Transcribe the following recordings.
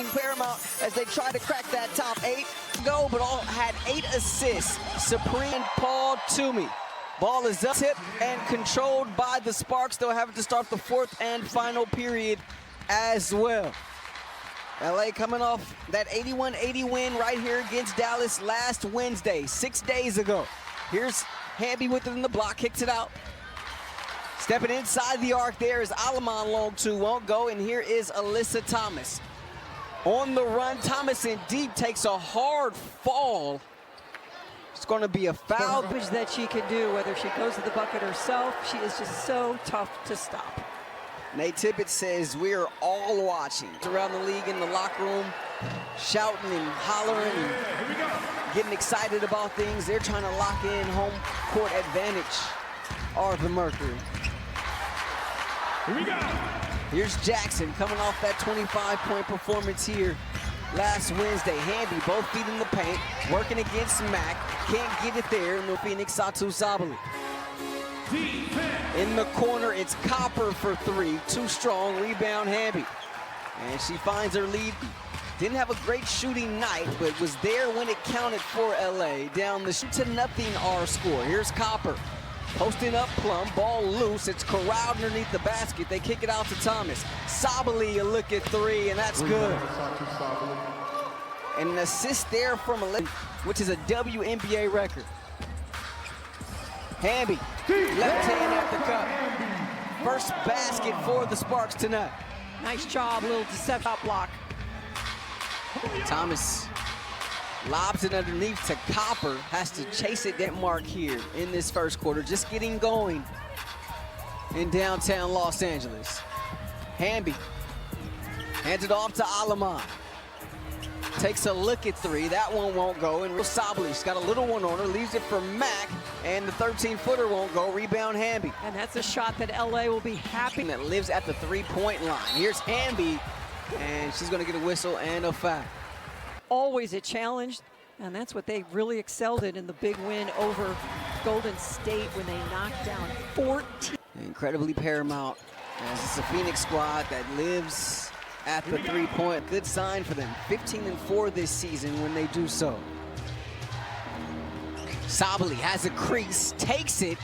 something paramount as they try to crack that top 8. Go, but all had 8 assists. Supreme Paul Toomey. Ball is up, tipped and controlled by the Sparks. They'll have to start the 4th and final period as well. LA coming off that 81-80 win right here against Dallas last Wednesday, 6 days ago. Here's Hamby with it in the block, kicks it out. Stepping inside the arc there is Alaman, long two, won't go, and here is Alyssa Thomas. On the run, Thomas in deep takes a hard fall. It's going to be a foul. That she can do, whether she goes to the bucket herself, she is just so tough to stop. Nate Tippett says we're all watching. Around the league in the locker room, shouting and hollering and getting excited about things. They're trying to lock in home court advantage. Are the Mercury. Here we go. Here's Jackson coming off that 25-point performance here last Wednesday. Hamby, both feet in the paint, working against Mack. Can't get it there, and the Phoenix Satu Sabali. In the corner, it's Copper for 3. Too strong, rebound Hamby. And she finds her lead. Didn't have a great shooting night, but was there when it counted for LA. Down the 2-0 our score. Here's Copper. Posting up Plum, ball loose, it's corralled underneath the basket. They kick it out to Thomas. Sabali, a look at 3, and that's good. And an assist there from Alyssa, which is a WNBA record. Hamby, left hand at the cup. First basket for the Sparks tonight. Nice job, little deceptive block. Thomas lobs it underneath to Copper, has to chase it that mark here in this first quarter, just getting going in downtown Los Angeles. Hamby hands it off to Alaman. Takes a look at 3, that one won't go, and Sabali's got a little one on her, leaves it for Mack, and the 13-footer won't go, rebound Hamby. And that's a shot that LA will be happy. That lives at the 3-point line. Here's Hamby, and she's gonna get a whistle and a foul. Always a challenge, and that's what they really excelled in the big win over Golden State when they knocked down 14. Incredibly paramount, as it's a Phoenix squad that lives at the 3-point. Good sign for them. 15-4 this season when they do so. Sabali has a crease, takes it,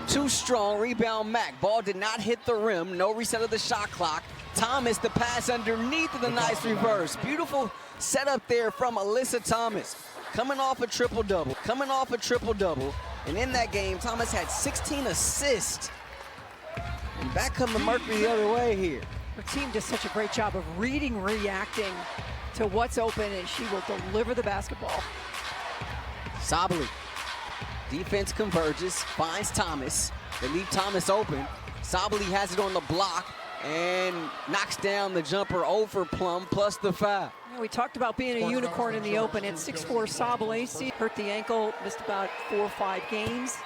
too strong, rebound Mack. Ball did not hit the rim, no reset of the shot clock. Thomas, the pass underneath of the nice reverse. Beautiful setup there from Alyssa Thomas. Coming off a triple-double, And in that game, Thomas had 16 assists. And back come the Mercury the other way here. Her team does such a great job of reading, reacting to what's open, and she will deliver the basketball. Sabali, defense converges, finds Thomas. They leave Thomas open. Sabali has it on the block and knocks down the jumper over Plum, plus the foul. Yeah, we talked about being a unicorn in the open. At 6'4", Sabali hurt the ankle, missed about 4 or 5 games.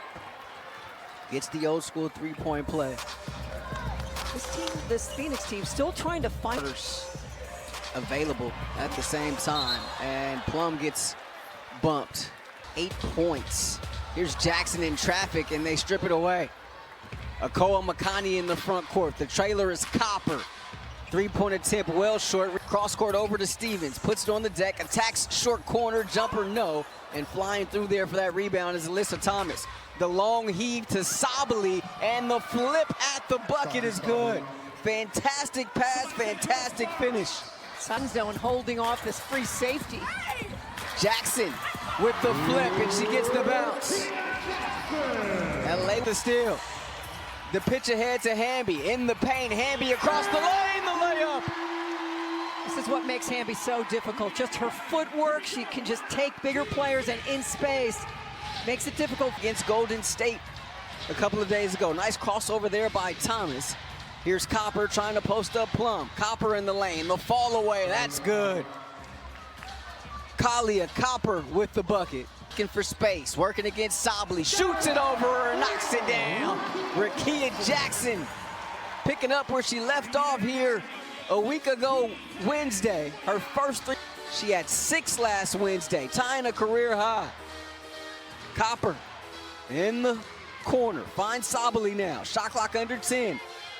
Gets the old school 3-point play. This Phoenix team still trying to find available at the same time, and Plum gets bumped. 8 points. Here's Jackson in traffic, and they strip it away. Akoa Makani in the front court. The trailer is Copper. 3-point attempt, well short. Cross court over to Stevens. Puts it on the deck, attacks short corner, jumper no. And flying through there for that rebound is Alyssa Thomas. The long heave to Sabali, and the flip at the bucket is good. Fantastic pass, fantastic finish. Sunzone holding off this free safety. Jackson with the flip, and she gets the bounce. LA the steal. The pitch ahead to Hamby in the paint. Hamby across the lane, the layup. This is what makes Hamby so difficult. Just her footwork. She can just take bigger players and in space. Makes it difficult. Against Golden State a couple of days ago. Nice crossover there by Thomas. Here's Copper trying to post up Plum. Copper in the lane, the fall away, that's good. Kalia Copper with the bucket. Looking for space, working against Sabali. Shoots it over her, knocks it down. Rakia Jackson picking up where she left off here a week ago Wednesday. Her first 3. She had 6 last Wednesday, tying a career high. Copper in the corner, finds Sabali now. Shot clock under 10.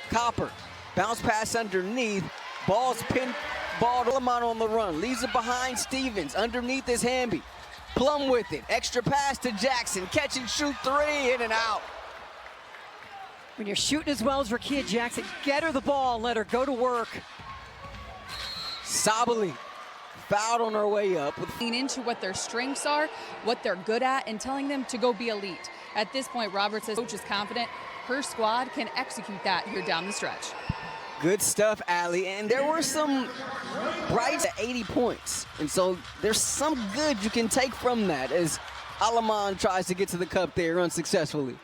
Copper, bounce pass underneath. Ball's pinned ball to Lamont on the run. Leaves it behind Stevens. Underneath is Hamby. Plum with it. Extra pass to Jackson. Catch and shoot three. In and out. When you're shooting as well as Rakia Jackson, get her the ball and let her go to work. Sabali fouled on her way up. Lean into what their strengths are, what they're good at, and telling them to go be elite. At this point, Roberts says coach is confident her squad can execute that here down the stretch. Good stuff, Allie. And there were some brights at 80 points. And so there's some good you can take from that as Alaman tries to get to the cup there unsuccessfully.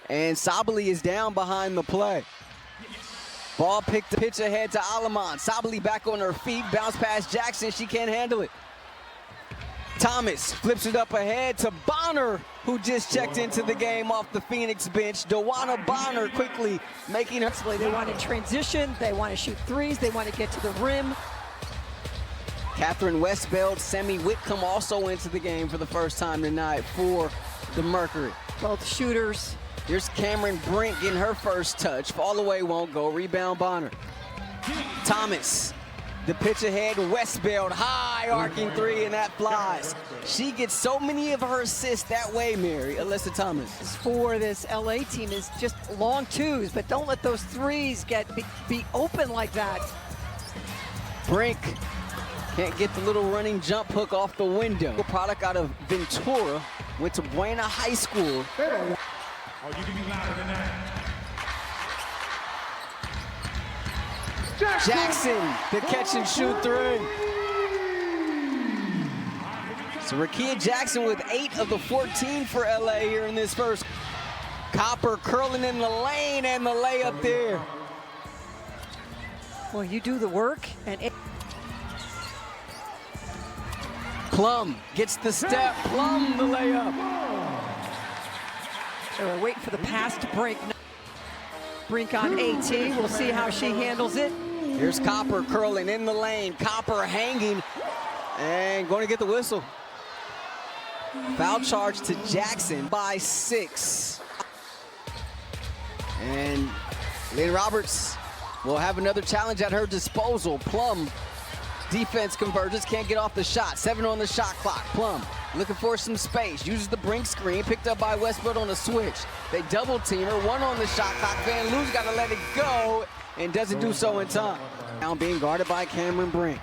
And Sabali is down behind the play. Ball picked the pitch ahead to Alaman. Sabali back on her feet. Bounce past Jackson. She can't handle it. Thomas flips it up ahead to Bonner, who just checked into the game off the Phoenix bench. Dawana Bonner quickly making her. They want to transition. They want to shoot threes. They want to get to the rim. Catherine Westbeld, Semi Whitcomb also into the game for the first time tonight for the Mercury. Both shooters. Here's Cameron Brink getting her first touch. Fall away won't go. Rebound Bonner. Thomas. The pitch ahead, Westbeld, high arcing three, and that flies. She gets so many of her assists that way, Mary. Alyssa Thomas. For this LA team is just long twos, but don't let those threes be open like that. Brink can't get the little running jump hook off the window. A product out of Ventura, went to Buena High School. Oh, you can be louder than that. Jackson, the catch and shoot three. So Rakia Jackson with 8 of the 14 for LA here in this first. Copper curling in the lane and the layup there. Well, you do the work and Plum gets the step, Plum the layup. they were waiting for the pass to Brink. Brink on AT, we'll see how she handles it. Here's Copper curling in the lane. Copper hanging and going to get the whistle. Foul charge to Jackson by 6. And Lynn Roberts will have another challenge at her disposal. Plum, defense converges, can't get off the shot. 7 on the shot clock. Plum looking for some space. Uses the Brink screen, picked up by Westbrook on a switch. They double team her, 1 on the shot clock. Van Loo's got to let it go and doesn't do so in time. Now being guarded by Cameron Brink.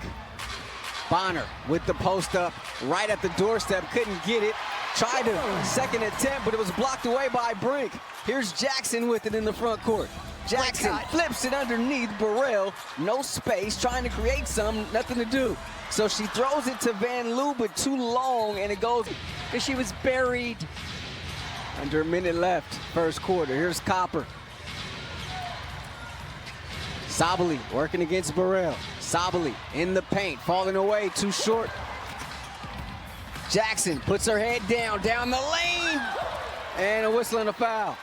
Bonner with the post up right at the doorstep, couldn't get it. Tried a second attempt, but it was blocked away by Brink. Here's Jackson with it in the front court. Jackson flips it underneath Burrell. No space, trying to create some, nothing to do. So she throws it to Van Loo, but too long, and it goes. Because she was buried. Under a minute left, first quarter. Here's Copper. Sabali working against Burrell. Sabali in the paint, falling away, too short. Jackson puts her head down the lane, and a whistle and a foul.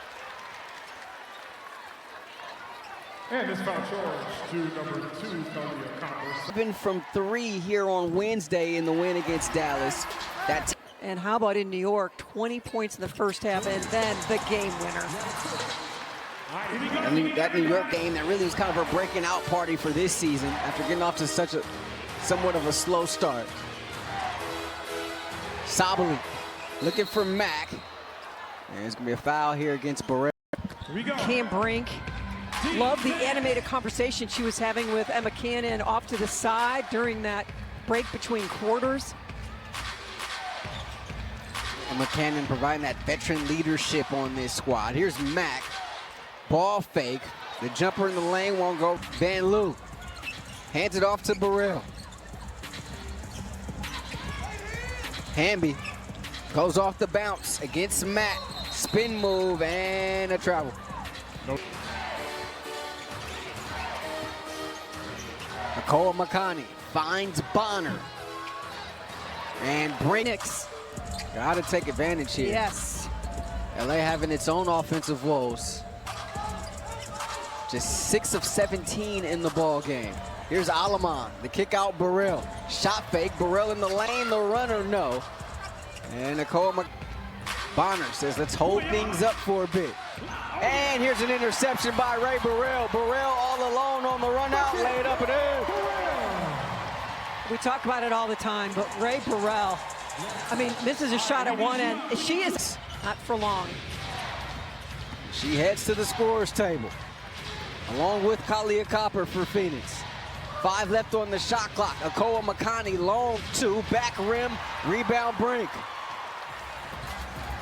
And this foul charge to number 2, Columbia Copper. Been from 3 here on Wednesday in the win against Dallas. And how about in New York, 20 points in the first half, and then the game winner. That New York game that really was kind of her breaking out party for this season after getting off to such a somewhat of a slow start. Sabali looking for Mack. And there's going to be a foul here against Burrell. Cam Brink. Love the animated conversation she was having with Emma Cannon off to the side during that break between quarters. Emma Cannon providing that veteran leadership on this squad. Here's Mack. Ball fake. The jumper in the lane won't go. Van Loo hands it off to Burrell. Hamby goes off the bounce against Matt. Spin move and a travel. Nope. Nicole Makani finds Bonner. And Brink. Got to take advantage here. Yes. LA having its own offensive woes. Just 6 of 17 in the ball game. Here's Alaman, the kick out Burrell. Shot fake, Burrell in the lane, the runner, no. And Nicole Bonner says, let's hold things up for a bit. And here's an interception by Ray Burrell. Burrell all alone on the run out, laid up and in. We talk about it all the time, but Ray Burrell, I mean, misses a shot at one end. She is not for long. She heads to the scorer's table, along with Kalia Copper for Phoenix. 5 left on the shot clock. Akoa Makani, long 2, back rim, rebound Brink.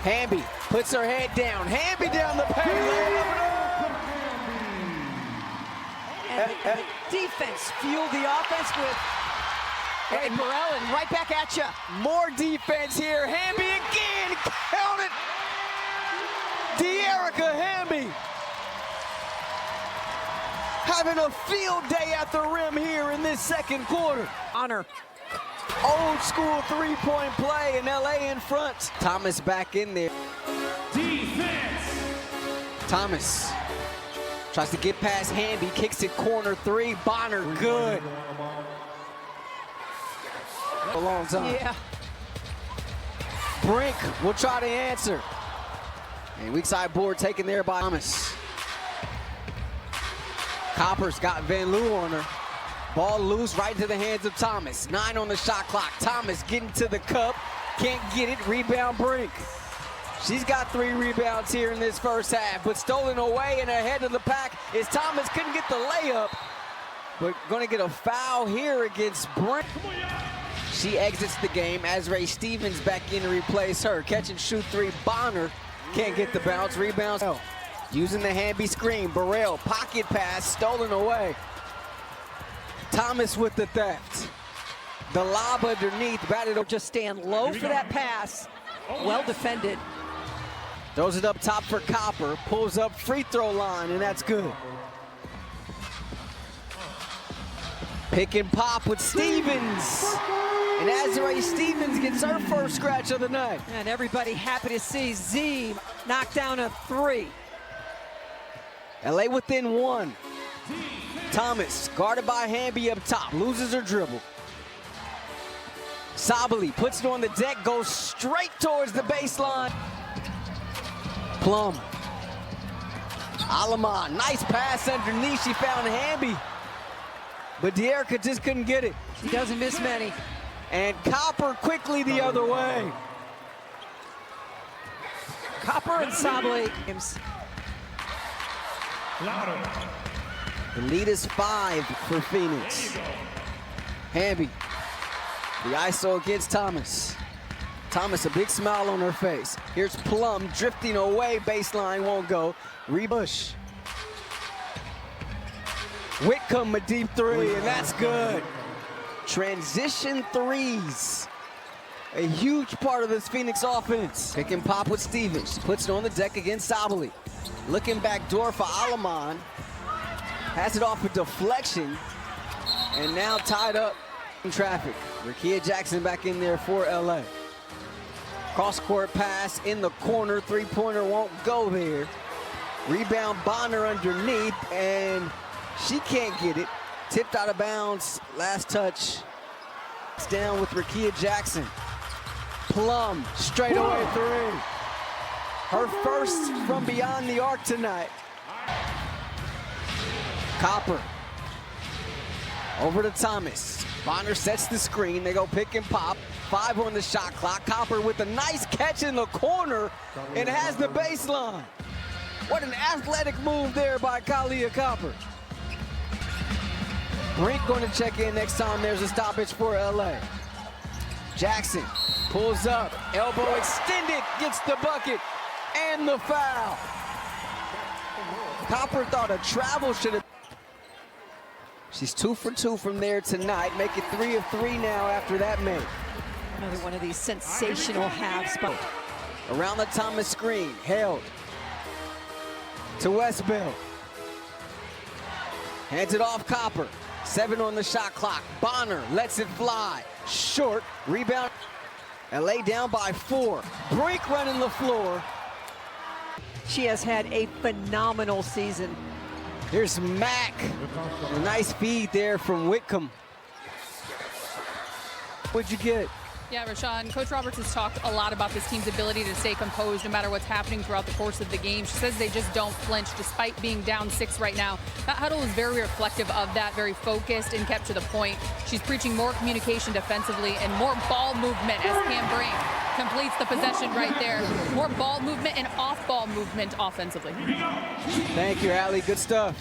Hamby puts her head down. Hamby down the paint. And the defense fueled the offense with Ray Burrell, and right back at you. More defense here. Hamby again. Count it. De'Erica Hamby having a field day at the rim here in this second quarter. Honor. Old school three-point play, and LA in front. Thomas back in there. Defense. Thomas tries to get past Hamby, kicks it corner 3. Bonner, good. A long time. Yeah. Brink will try to answer. And weak side board taken there by Thomas. Copper's got Van Loo on her. Ball loose right into the hands of Thomas. 9 on the shot clock. Thomas getting to the cup. Can't get it. Rebound Brink. She's got 3 rebounds here in this first half, but stolen away and ahead of the pack is Thomas. Couldn't get the layup, but going to get a foul here against Brink. She exits the game as Ray Stevens back in to replace her. Catch and shoot 3. Bonner can't get the bounce. Rebounds. Using the Hamby screen. Burrell, pocket pass, stolen away. Thomas with the theft. The lob underneath, batted. Just stand low for that pass. Well defended. Throws it up top for Copper. Pulls up free throw line, and that's good. Pick and pop with Stevens. And Azrae Stevens gets her first scratch of the night. And everybody happy to see Z knock down a 3. LA within 1. Thomas, guarded by Hamby up top, loses her dribble. Sabali puts it on the deck, goes straight towards the baseline. Plum. Alaman, nice pass underneath. She found Hamby, but De'Erica just couldn't get it. He doesn't miss many. And Copper quickly the other way. Copper and Sabali. The lead is 5 for Phoenix. Hamby, the ISO against Thomas. Thomas, a big smile on her face. Here's Plum drifting away, baseline won't go. Rebush. Whitcomb a deep 3, and that's good. Transition 3s. A huge part of this Phoenix offense. Pick and pop with Stevens. She puts it on the deck against Sabali. Looking back door for Alaman. Has it off a deflection. And now tied up in traffic. Rickea Jackson back in there for LA. Cross-court pass in the corner. 3-pointer won't go there. Rebound Bonner underneath, and she can't get it. Tipped out of bounds. Last touch. It's down with Rickea Jackson. Plum, straight away 3. Her first from beyond the arc tonight. Copper. Over to Thomas. Bonner sets the screen. They go pick and pop. 5 on the shot clock. Copper with a nice catch in the corner and has the baseline. What an athletic move there by Kalia Copper. Brink going to check in next time there's a stoppage for LA. Jackson pulls up, elbow extended, gets the bucket and the foul. Copper thought a travel should have. She's 2 for 2 from there tonight, make it 3 of 3 now after that make. Another one of these sensational halves. Around the Thomas screen, held to Westbell. Hands it off Copper. 7 on the shot clock. Bonner lets it fly. Short, rebound. LA down by 4. Brink running the floor. She has had a phenomenal season. Here's Mack. A nice feed there from Whitcomb. What'd you get? Yeah, Rashawn, Coach Roberts has talked a lot about this team's ability to stay composed no matter what's happening throughout the course of the game. She says they just don't flinch despite being down 6 right now. That huddle is very reflective of that, very focused and kept to the point. She's preaching more communication defensively and more ball movement as Cam Brink completes the possession right there. More ball movement and off-ball movement offensively. Thank you, Allie. Good stuff.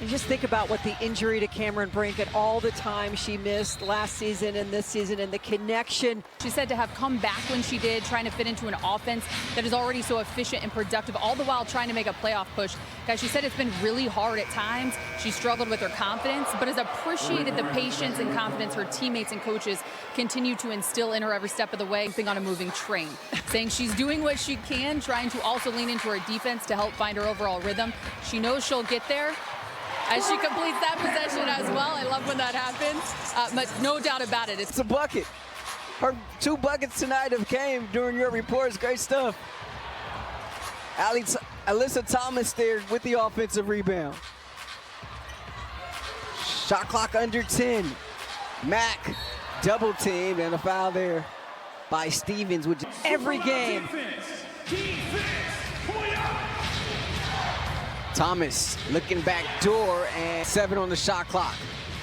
And just think about what the injury to Cameron Brink and all the time she missed last season and this season and the connection. She said to have come back when she did, trying to fit into an offense that is already so efficient and productive, all the while trying to make a playoff push. Guys, she said it's been really hard at times. She struggled with her confidence, but has appreciated the patience and confidence her teammates and coaches continue to instill in her every step of the way, on a moving train. Saying she's doing what she can, trying to also lean into her defense to help find her overall rhythm. She knows she'll get there as she completes that possession as well. I love when that happens, but no doubt about it. It's a bucket. Her 2 buckets tonight have came during your reports. Great stuff. Alyssa Thomas there with the offensive rebound. Shot clock under 10. Mack double teamed and a foul there by Stevens, which Every game. Thomas looking back door and 7 on the shot clock.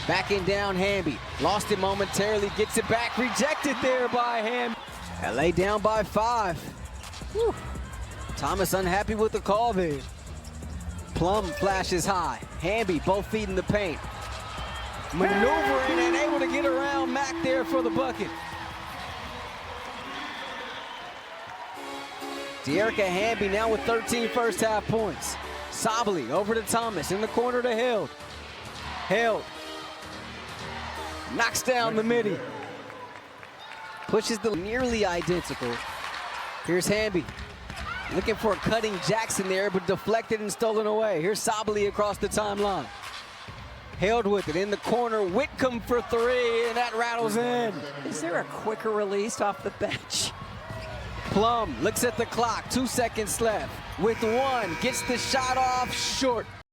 Backing down Hamby. Lost it momentarily, gets it back. Rejected there by Hamby. LA down by 5. Whew. Thomas unhappy with the call there. Plum flashes high. Hamby both feet in the paint. Maneuvering and able to get around Mack there for the bucket. De'Erica Hamby now with 13 first half points. Sabally over to Thomas in the corner to Held. Held knocks down the midi. Pushes the nearly identical. Here's Hamby. Looking for a cutting Jackson there, but deflected and stolen away. Here's Sabally across the timeline. Held with it in the corner. Whitcomb for 3, and that rattles in. Is there a quicker release off the bench? Plum looks at the clock, 2 seconds left. With 1, gets the shot off short.